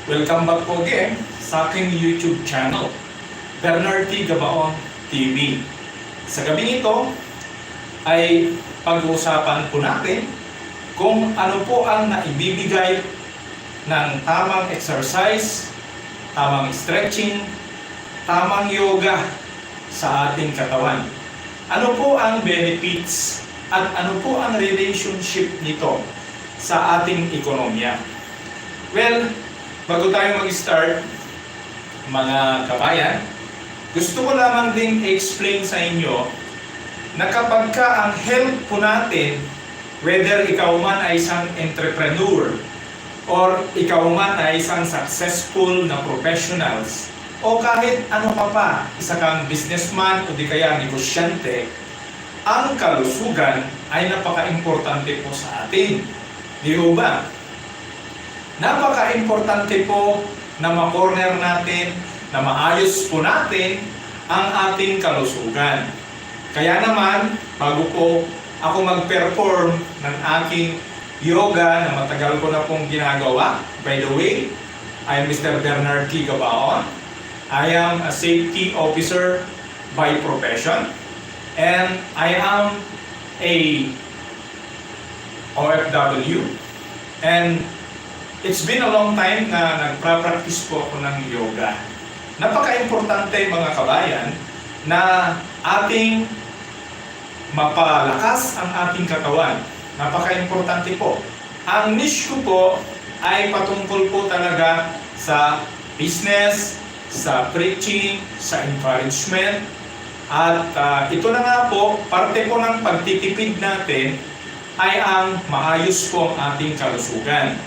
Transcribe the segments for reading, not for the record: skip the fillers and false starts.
Welcome back po again sa aking YouTube channel, Bernard T. Gabaon TV. Sa gabing ito ay pag-uusapan po natin kung ano po ang naibibigay ng tamang exercise, tamang stretching, tamang yoga sa ating katawan. Ano po ang benefits at ano po ang relationship nito sa ating ekonomiya? Well, bago tayo mag-start, mga kabayan, gusto ko lamang ding i-explain sa inyo na kapag ka ang health po natin, whether ikaw man ay isang entrepreneur or ikaw man ay isang successful na professionals o kahit ano pa, isa kang businessman o di kaya negosyante, ang kalusugan ay napaka-importante po sa atin. Di ba? Napaka-importante po na ma-corner natin, na maayos po natin ang ating kalusugan. Kaya naman, bago po ako mag-perform ng aking yoga na matagal ko na pong ginagawa, by the way, I am Mr. Bernard T. Gabaon. I am a safety officer by profession, and I am a OFW, and it's been a long time na nagpa-practice po ako ng yoga. Napaka-importante mga kabayan na ating mapalakas ang ating katawan. Napaka-importante po. Ang niche ko po ay patungkol po talaga sa business, sa preaching, sa encouragement. At ito na nga po, parte po ng pagtitipid natin ay ang maayos po ang ating kalusugan.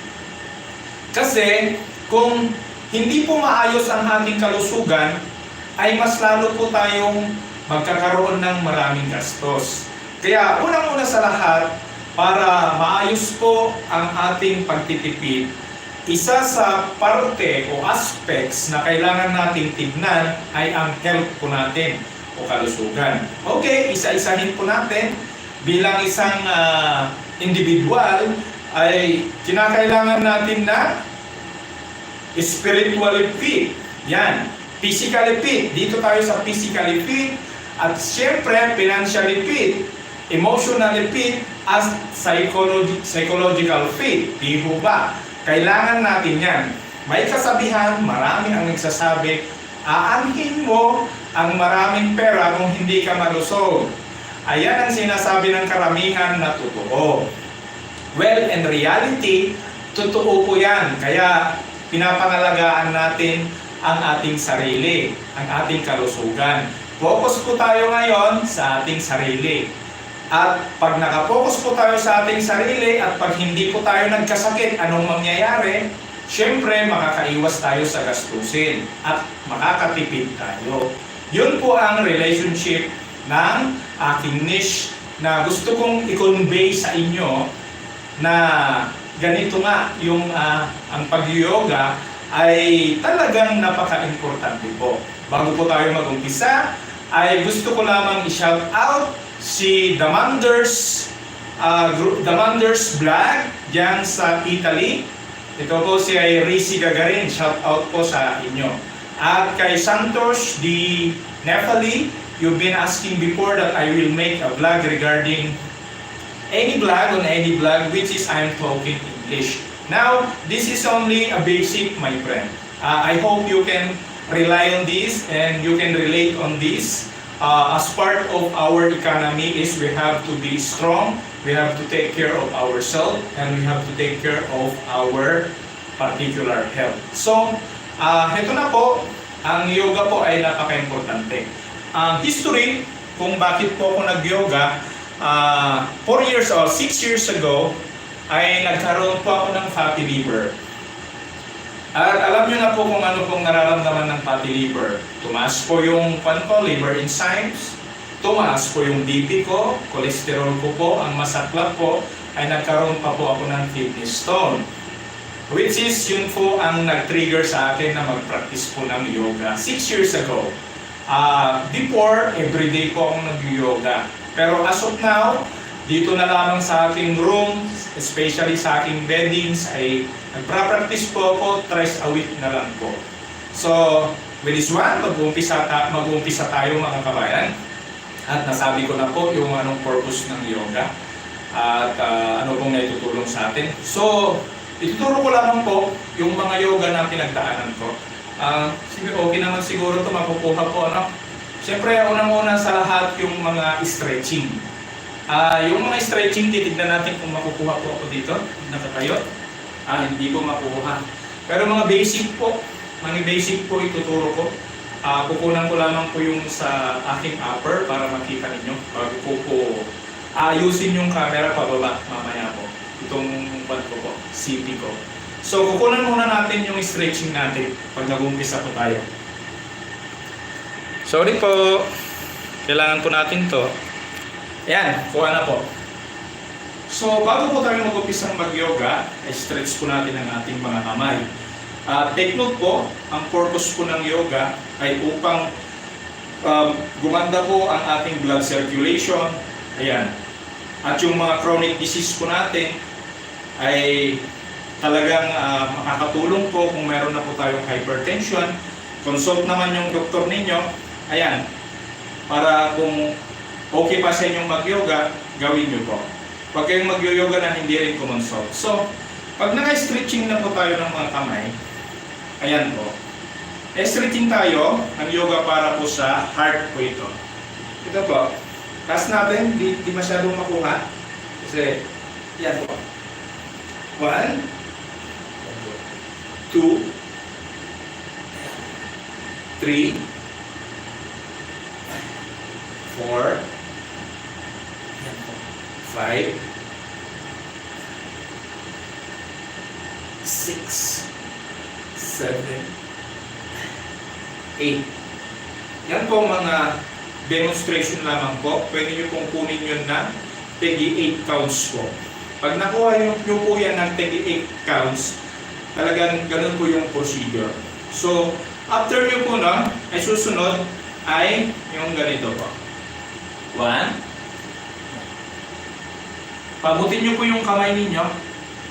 Kasi kung hindi po maayos ang ating kalusugan, ay mas lalo po tayong magkakaroon ng maraming gastos. Kaya unang-una sa lahat, para maayos po ang ating pagtitipid, isa sa parte o aspects na kailangan nating tignan ay ang health po natin o kalusugan. Okay, isa-isahin po natin. Bilang isang individual, ay kinakailangan natin na spiritually fit. Yan. Physically fit. Dito tayo sa physically fit. At siyempre, financially fit. Emotionally fit. As psychological fit. Di ho ba? Kailangan natin yan. May kasabihan, marami ang nagsasabi, aanhin mo ang maraming pera kung hindi ka malusog. Ayan ang sinasabi ng karamihan na totoo. Well, in reality, totoo po yan. Kaya pinapangalagaan natin ang ating sarili, ang ating kalusugan. Focus po tayo ngayon sa ating sarili. At pag nakapokus po tayo sa ating sarili at pag hindi po tayo nagkasakit, anong mangyayari? Siyempre, makakaiwas tayo sa gastusin at makakatipid tayo. Yun po ang relationship ng aking niche na gusto kong i-convey sa inyo na ganito nga yung ang pag-yoga ay talagang napaka-importante po. Bago po tayo mag-umpisa, ay gusto ko lamang i-shout out si The Manders Vlog diyan sa Italy. Ito po si Rizzi Gagarin, shout out po sa inyo. At kay Santos Di Nefali, you've been asking before that I will make a vlog regarding any vlog which is I'm talking English. Now, this is only a basic, my friend. I hope you can rely on this and you can relate on this. As part of our economy is we have to be strong, we have to take care of ourselves, and we have to take care of our particular health. So, heto na po, ang yoga po ay napaka-importante. History, kung bakit po ako nag-yoga, 4 years or 6 years ago, ay nagkaroon po ako ng fatty liver. At alam nyo na po kung ano pong nararamdaman ng fatty liver. Tumaas po yung liver enzymes, tumaas po yung BP ko, cholesterol ko po, ang masaklap po, ay nagkaroon pa po ako ng kidney stone. Which is yun po ang nag-trigger sa akin na mag-practice po ng yoga 6 years ago. Before, everyday po akong nag-yoga. Pero as of now, dito na lamang sa aking room, especially sa aking beddings, ay nagpa-practice po ako thrice a week na lang po. So, with this one, mag-uumpisa tayo mga kabayan. At nasabi ko na po yung anong purpose ng yoga at ano pong naitutulong sa atin. So, ituturo ko lamang po yung mga yoga na pinagdaanan ko. Okay naman siguro ito makukuha po. Ano? Siyempre, unang-una sa lahat yung mga stretching. Yung mga stretching, titignan natin kung makukuha po ako dito. Nakatayo. Hindi ko makuha. Pero mga basic po ituturo ko. Kukunan ko lamang po yung sa aking upper para makita ninyo. Bago ko po ayusin yung camera pababa mamaya po. Itong CP ko. So, kukunan muna natin yung stretching natin pag nag-umpisa po tayo. Sorry po. Kailangan po natin to. Ayan, kuha na po. So, bago po tayo mag-umpisang mag-yoga, stretch po natin ang ating mga kamay. Take note po, ang purpose po ng yoga ay upang gumanda po ang ating blood circulation. Ayan. At yung mga chronic disease po natin ay talagang makakatulong po kung meron na po tayong hypertension. Consult naman yung doktor ninyo. Ayan. Para kung okay pa sa inyong mag-yoga, gawin nyo po. Huwag kayong mag-yoga na hindi rin kumonsult. So, pag naka-stretching na po tayo ng mga kamay, ayan po. Stretching tayo, ang yoga para po sa heart po ito. Ito po. Taas natin, di masyadong makuha. Kasi, yan po. 1, 2, 3, 4, 5, 6, 7, 8. Yan po mga demonstration lamang po. Pwede nyo pong kunin yun na 38 counts po. Pag nakuha nyo po yan ng 38 counts, talagang ganun po yung procedure. So, after nyo po na, ay susunod ay yung ganito po. 1. Pabutin nyo po yung kamay ninyo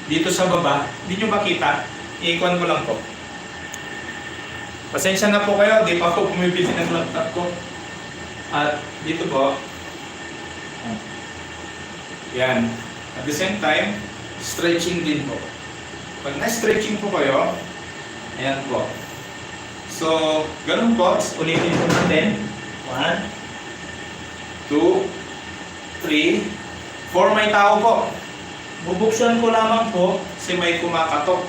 dito sa baba. Hindi nyo makita. Iikuan ko lang po. Pasensya na po kayo, di pa ako bumibili ng laptop ko. At dito po, yan. At the same time, stretching din po. Pag na-stretching po kayo, ayan po. So, ganun po, ulitin po natin. 1, 2, 3, 4, may tao po. Bubuksan ko lamang po kasi may kumakatok.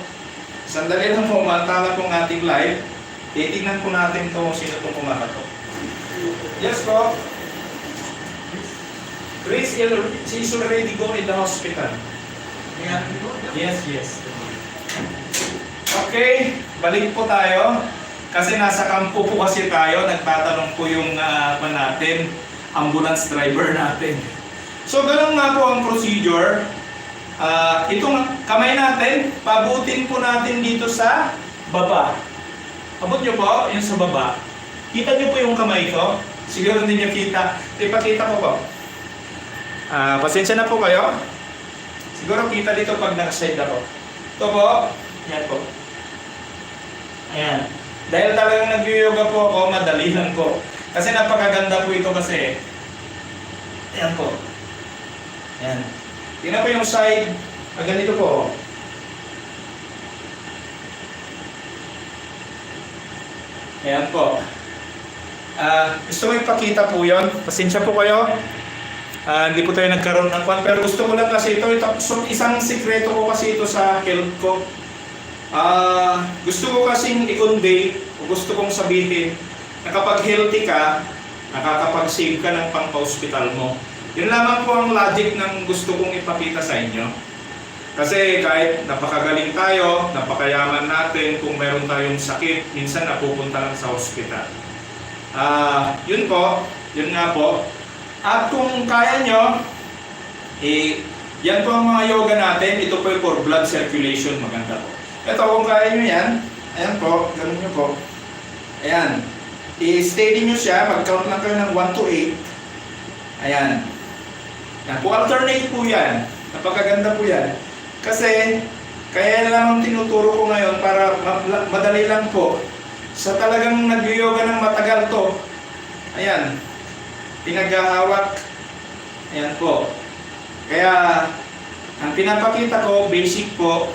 Sandali lang po, mantala pong ating live. Titignan po natin kung sino pong kumakatok. Yes po. Chris, she's already go in the hospital. Yes. Okay, balik po tayo. Kasi nasa kampo po kasi tayo, nagtatanong po yung natin, ambulance driver natin. So, ganun nga po ang procedure. Itong kamay natin, pabutin po natin dito sa baba. Abot nyo po, yung sa baba. Kita nyo po yung kamay ko. Siguro hindi nyo kita. Ipakita ko po. Pasensya na po kayo. Siguro kita dito pag naka-side ako. Ito po. Yan po. Ayan. Dahil talagang nag-yoga po ako, madali lang po. Kasi napakaganda po ito kasi. Ayan po. Ayan. Tingnan po yung side. Ganito po. Ayan po. Gusto ko ipakita po yun. Pasensya po kayo. Hindi po tayo nagkaroon ng kwan. Pero gusto ko lang kasi ito. Isang sikreto ko kasi ito sa health ko. Gusto ko kasing i-convey o gusto kong sabihin na kapag healthy ka, nakakapag-save ka ng pang-hospital mo. Yun lamang po ang logic ng gusto kong ipakita sa inyo. Kasi kahit napakagaling tayo, napakayaman natin, kung meron tayong sakit, minsan napupunta lang sa hospital. Yun po, yun nga po. At kung kaya nyo, yan po ang mga yoga natin. Ito po for blood circulation, maganda po. Ito, kung kaya nyo yan, ayan po, ganun nyo po. Ayan. I-steady nyo siya, mag-count lang kayo ng 1 to 8. Ayan. Yan po, alternate po yan. Napakaganda po yan. Kasi, kaya lang tinuturo ko ngayon para madali lang po. Sa talagang nag-yoga ng matagal to, ayan, pinaghahawak, ayan po. Kaya, ang pinapakita ko, basic po,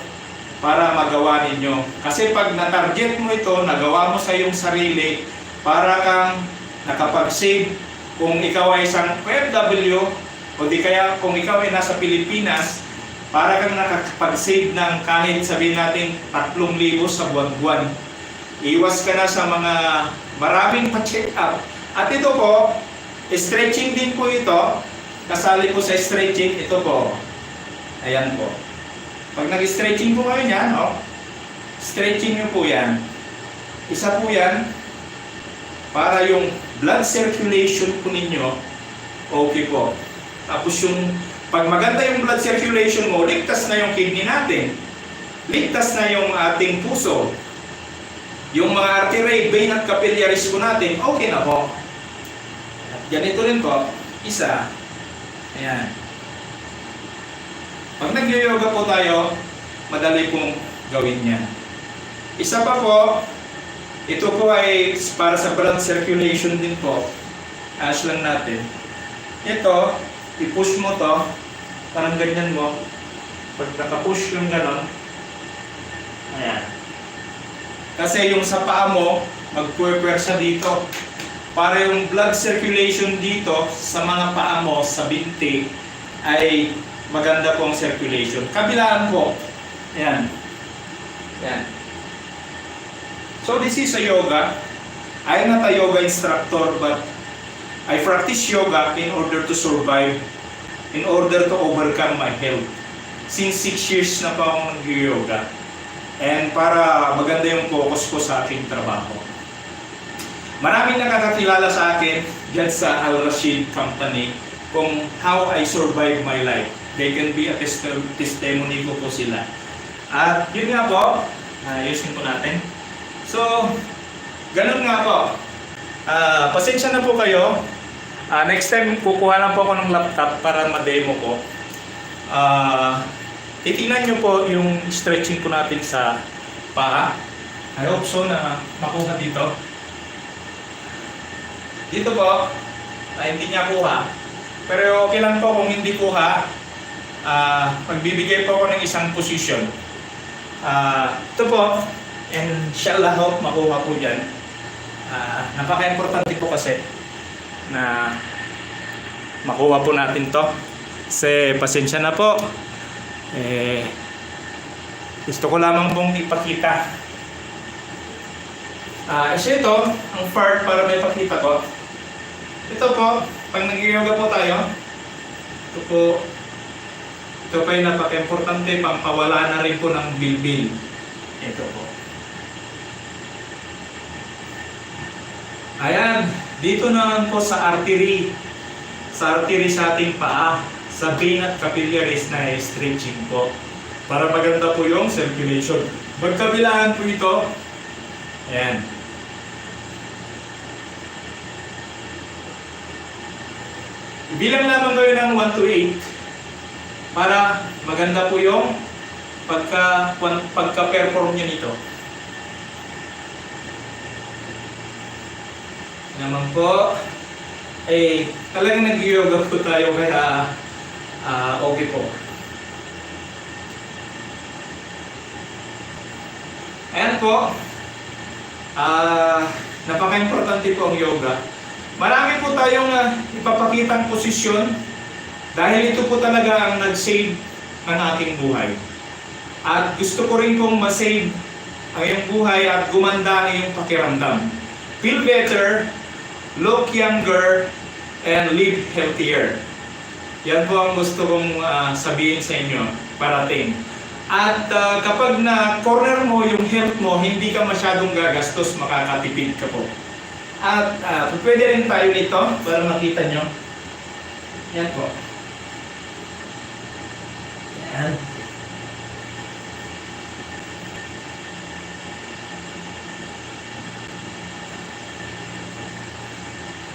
para magawa ninyo. Kasi pag na-target mo ito, nagawa mo sa iyong sarili, para kang nakapag-save. Kung ikaw ay isang OFW, o di kaya kung ikaw ay nasa Pilipinas, para kang nakapag-save ng kahit sabihin natin 3,000 sa buwan-buwan. Iwas ka na sa mga maraming pa-check up. At ito po, stretching din po ito. Kasali po sa stretching, ito po. Ayan po. Pag nag-stretching po kayo niyan, stretching nyo po yan. Isa po yan, para yung blood circulation po ninyo, okay po. Tapos yung pag maganda yung blood circulation mo, ligtas na yung kidney natin. Ligtas na yung ating puso. Yung mga artery, vein at capillaries po natin, okay na po. At ganito rin po, isa. Ayan. Pag nag-yoga po tayo, madali pong gawin yan. Isa pa po, ito po ay para sa blood circulation din po. Ayos lang natin. Ito, i-push mo to, parang ganyan mo. Pag naka-push yung ganon, ayan. Kasi yung sa paa mo, magpuwersa dito. Para yung blood circulation dito, sa mga paa mo, sa binti, ay maganda pong circulation. Kabilaan po, ayan. Ayan. So this is a yoga. I am not a yoga instructor, but I practice yoga in order to survive, in order to overcome my health. Since 6 years na pa akong nag-yoga. And para maganda yung focus ko sa aking trabaho. Maraming nakakakilala sa akin dyan sa Al Rashid Company kung how I survive my life. They can be a testimony ko po sila. At yun nga po, ayusin po natin. So, ganun nga po. Pasensya na po kayo. Next time, kukuha lang po ako ng laptop para ma-demo ko. Titingnan nyo po yung stretching po natin sa paa. I hope so na makuha dito. Dito po, hindi niya kuha. Pero okay lang po kung hindi kuha. Magbibigay po ako ng isang position. Ito po, and inshallah hope makuha po dyan. Napaka-importante po kasi na makuha po natin to. Kasi pasensya na po. Gusto ko lamang pong ipakita. Ito, ang part para may pakita ko. Ito po, pag nag-yoga po tayo, ito pa yung napaka-importante, pampawala na rin po ng bilbil. Ito po. Ayan, dito naman po sa artery sa ating paa, sa vein at capillaries na stretching po. Para maganda po yung circulation. Magkabilaan po ito. Ayan. Bilang lamang kayo ng 1 to 8 para maganda po yung pagka-perform nyo nito. Naman po, talagang nag-yoga po tayo kaya okay po. Ayan po, napaka-importante po ang yoga. Marami po tayong ipapakitang posisyon dahil ito po talaga ang nag-save ng aking buhay. At gusto ko rin pong ma-save ang iyong buhay at gumanda ang iyong pakiramdam. Feel better, look younger, and live healthier. Yan po ang gusto kong sabihin sa inyo, parating. At kapag na-corner mo yung health mo, hindi ka masyadong gagastos, makakatipid ka po. At pwede rin tayo nito para makita nyo. Yan po. Yan.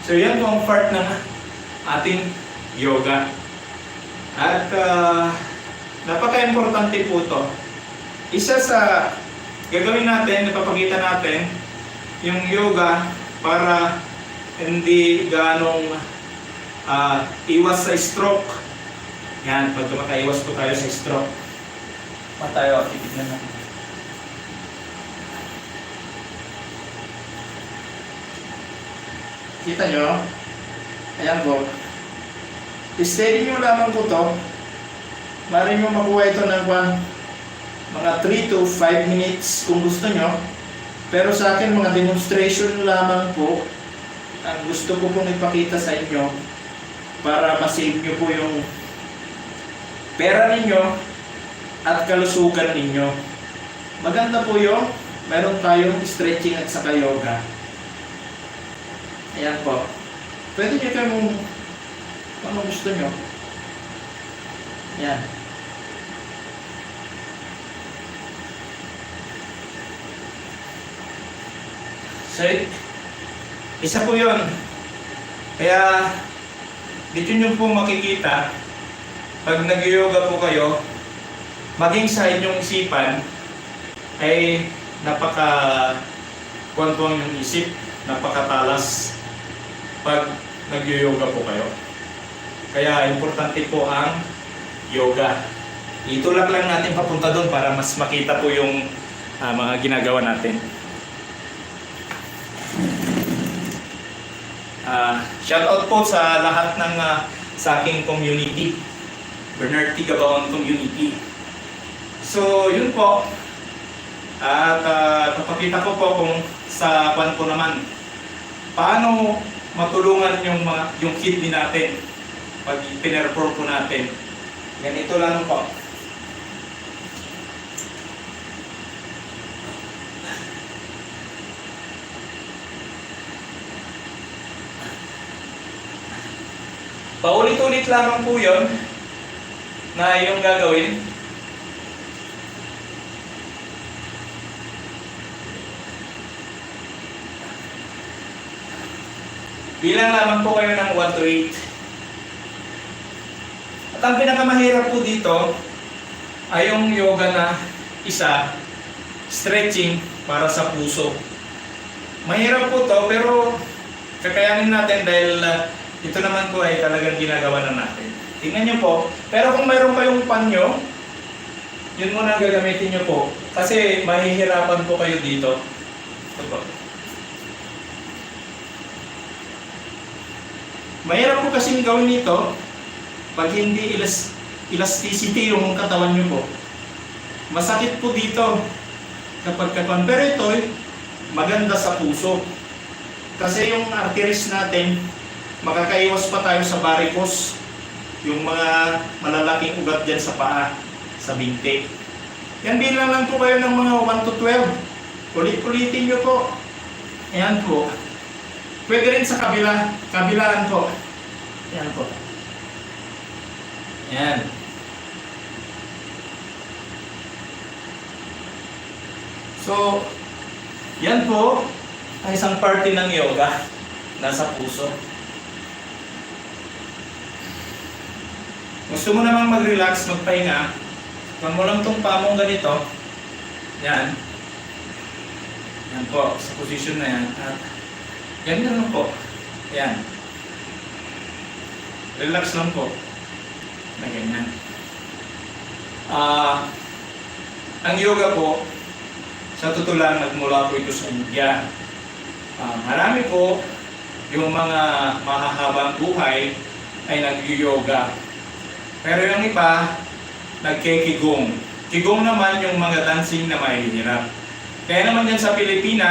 So yan po ang part ng ating yoga. At napaka-importante po to. Isa sa gagawin natin, napapakita natin yung yoga para hindi ganong iwas sa stroke. Yan, pag makaiwas po tayo sa stroke. Tayo, titignan natin. Kita nyo? Ayan po. Steady nyo lamang po to. Mari nyo makuha ito ng mga 3 to 5 minutes kung gusto nyo. Pero sa akin, mga demonstration lamang po ang gusto ko pong ipakita sa inyo para masave nyo po yung pera ninyo at kalusugan ninyo. Maganda po yung meron tayong stretching at saka yoga. Ayan po. Pwede nyo kayong anong gusto nyo. Ayan. So, isa po yun. Kaya, dito nyo po makikita, pag nag-yoga po kayo, maging sa inyong isipan, ay napaka-kwantuang yung isip, napakatalas pag nag-yoga po kayo. Kaya, importante po ang yoga. Itulak lang natin papunta doon para mas makita po yung mga ginagawa natin. Shout out po sa lahat ng sa aking community, Bernard T. Gabaon community. So, yun po. At napakita ko po kung sa pan po naman, paano matulungan yung kidney natin pag pinerform po natin. Ganito lang po. Paulit-ulit lamang po yun na yung gagawin. Bilang lamang po kayo ng 1 to 8. At ang pinakamahirap po dito ay yung yoga na isa, stretching para sa puso. Mahirap po to pero kakayanin natin dahil ito naman po ay talagang ginagawa na natin. Tingnan nyo po. Pero kung mayroon kayong panyo, yun muna gagamitin nyo po. Kasi mahihirapan po kayo dito. Ito po. Mahirap po kasing gawin ito pag hindi elasticity yung katawan nyo po. Masakit po dito kapag katawan. Pero ito maganda sa puso. Kasi yung arteries natin, makakaiwas pa tayo sa varicose, yung mga malalaking ugat dyan sa paa, sa binti. Yan, bilang lang po kayo ng mga 1 to 12. Ulit-ulitin nyo po. Ayan po. Pwede rin sa kabilaan po. Ayan po. Ayan. So, yan po ang isang parte ng yoga nasa puso. Gusto mo namang mag-relax, magpahinga, kung mo lang itong pamong ganito, yan. Yan po, sa position na yan. At yan lang po. Yan. Relax lang po. Na ganyan. Ang yoga po, sa totoo lang, nagmula po ito sa India. Marami po yung mga mahahabang buhay ay nag-yoga. Pero yung iba, nagke-qigong. Qigong naman yung mga dancing na mahihirap. Kaya naman yan sa Pilipinas,